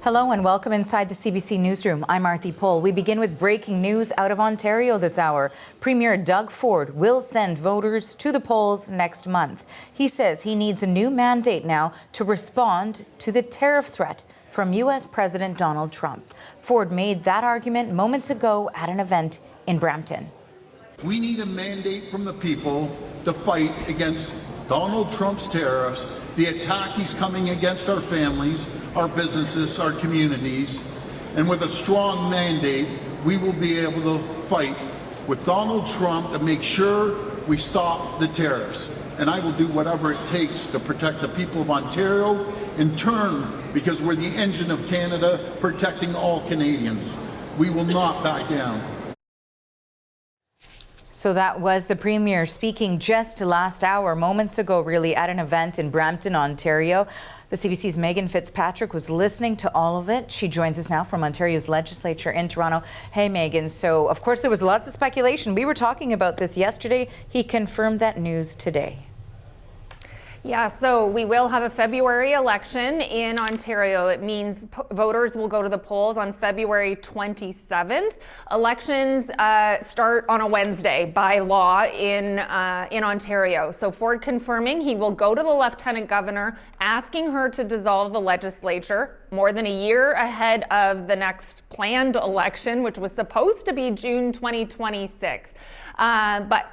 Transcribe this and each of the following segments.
Hello and welcome inside the CBC Newsroom. I'm Arthi Pohl. We begin with breaking news out of Ontario this hour. Premier Doug Ford will send voters to the polls next month. He says he needs a new mandate now to respond to the tariff threat from U.S. President Donald Trump. Ford made that argument moments ago at an event in Brampton. We need a mandate from the people to fight against Donald Trump's tariffs, the attack he's coming against our families, our businesses, our communities. And with a strong mandate, we will be able to fight with Donald Trump to make sure we stop the tariffs. And I will do whatever it takes to protect the people of Ontario, in turn, because we're the engine of Canada, protecting all Canadians. We will not back down. So that was the Premier speaking just last hour, moments ago, really, at an event in Brampton, Ontario. The CBC's Megan Fitzpatrick was listening to all of it. She joins us now from Ontario's legislature in Toronto. Hey, Megan. So, of course, there was lots of speculation. We were talking about this yesterday. He confirmed that news today. Yeah, so we will have a February election in Ontario. It means voters will go to the polls on February 27th. Elections start on a Wednesday by law in Ontario. So Ford confirming he will go to the Lieutenant Governor, asking her to dissolve the legislature more than a year ahead of the next planned election, which was supposed to be June 2026. But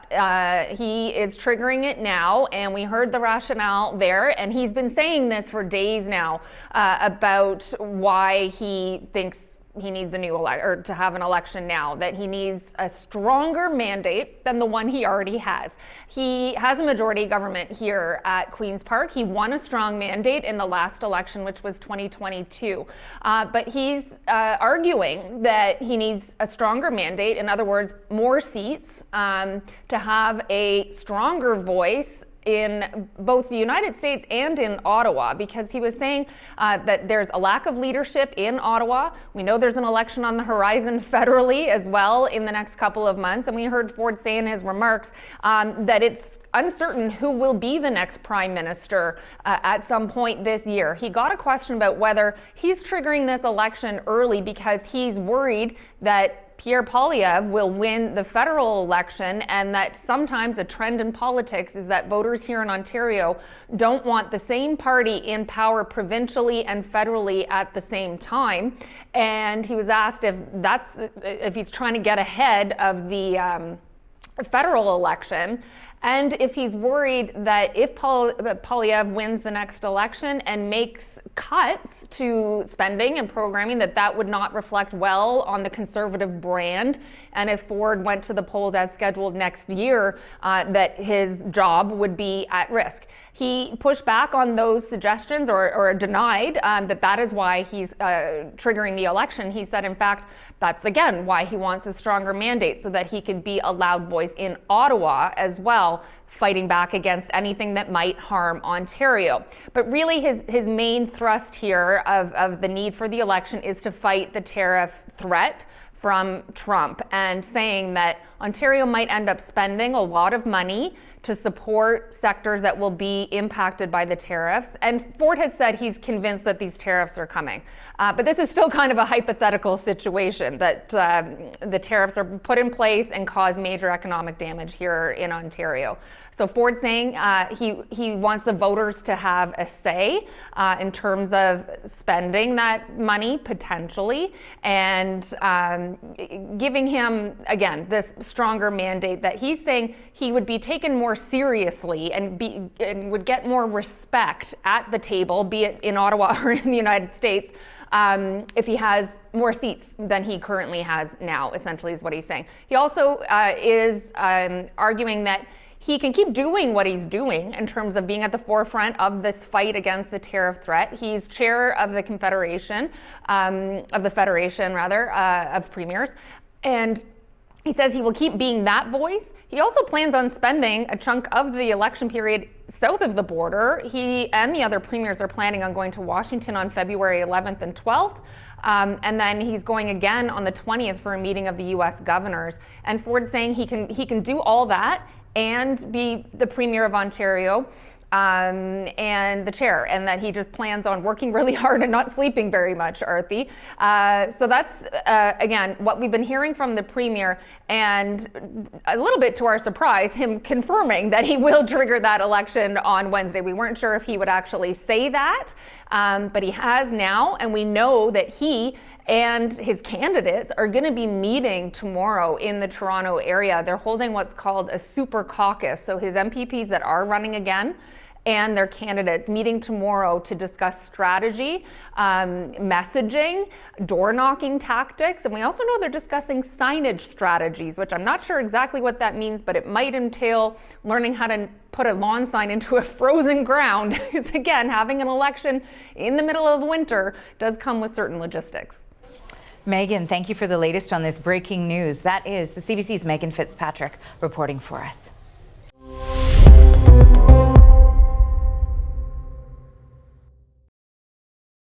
he is triggering it now, and we heard the rationale there, and he's been saying this for days now about why he thinks he needs a new or to have an election now, that he needs a stronger mandate than the one he already has. He has a majority government here at Queen's Park. He won a strong mandate in the last election, which was 2022. But he's arguing that he needs a stronger mandate, in other words, more seats, to have a stronger voice in both the United States and in Ottawa, because he was saying that there's a lack of leadership in Ottawa. We know there's an election on the horizon federally as well in the next couple of months. And we heard Ford say in his remarks that it's uncertain who will be the next prime minister at some point this year. He got a question about whether he's triggering this election early because he's worried that Pierre Poilievre will win the federal election, and that sometimes a trend in politics is that voters here in Ontario don't want the same party in power provincially and federally at the same time. And he was asked if he's trying to get ahead of the federal election, and if he's worried that if Poilievre wins the next election and makes cuts to spending and programming, that would not reflect well on the Conservative brand. And if Ford went to the polls as scheduled next year, that his job would be at risk. He pushed back on those suggestions or denied that is why he's triggering the election. He said, in fact, that's again why he wants a stronger mandate, so that he could be a loud voice in Ottawa as well, fighting back against anything that might harm Ontario. But really his main thrust here of the need for the election is to fight the tariff threat from Trump, and saying that Ontario might end up spending a lot of money to support sectors that will be impacted by the tariffs. And Ford has said he's convinced that these tariffs are coming. But this is still kind of a hypothetical situation, that the tariffs are put in place and cause major economic damage here in Ontario. So Ford saying he wants the voters to have a say in terms of spending that money potentially, and giving him, again, this stronger mandate that he's saying he would be taken more seriously and would get more respect at the table, be it in Ottawa or in the United States, if he has more seats than he currently has now, essentially is what he's saying. He also is arguing that he can keep doing what he's doing in terms of being at the forefront of this fight against the tariff threat. He's chair of the Federation of Premiers, and he says he will keep being that voice. He also plans on spending a chunk of the election period south of the border. He and the other premiers are planning on going to Washington on February 11th and 12th. And then he's going again on the 20th for a meeting of the U.S. governors. And Ford's saying he can do all that and be the Premier of Ontario and the chair, and that he just plans on working really hard and not sleeping very much, Arthi. So that's, again, what we've been hearing from the Premier, and a little bit to our surprise, him confirming that he will trigger that election on Wednesday. We weren't sure if he would actually say that, but he has now, and we know that he and his candidates are going to be meeting tomorrow in the Toronto area. They're holding what's called a super caucus. So his MPPs that are running again and their candidates meeting tomorrow to discuss strategy, messaging, door-knocking tactics, and we also know they're discussing signage strategies, which I'm not sure exactly what that means, but it might entail learning how to put a lawn sign into a frozen ground, because again, having an election in the middle of winter does come with certain logistics. Megan, thank you for the latest on this breaking news. That is the CBC's Megan Fitzpatrick reporting for us.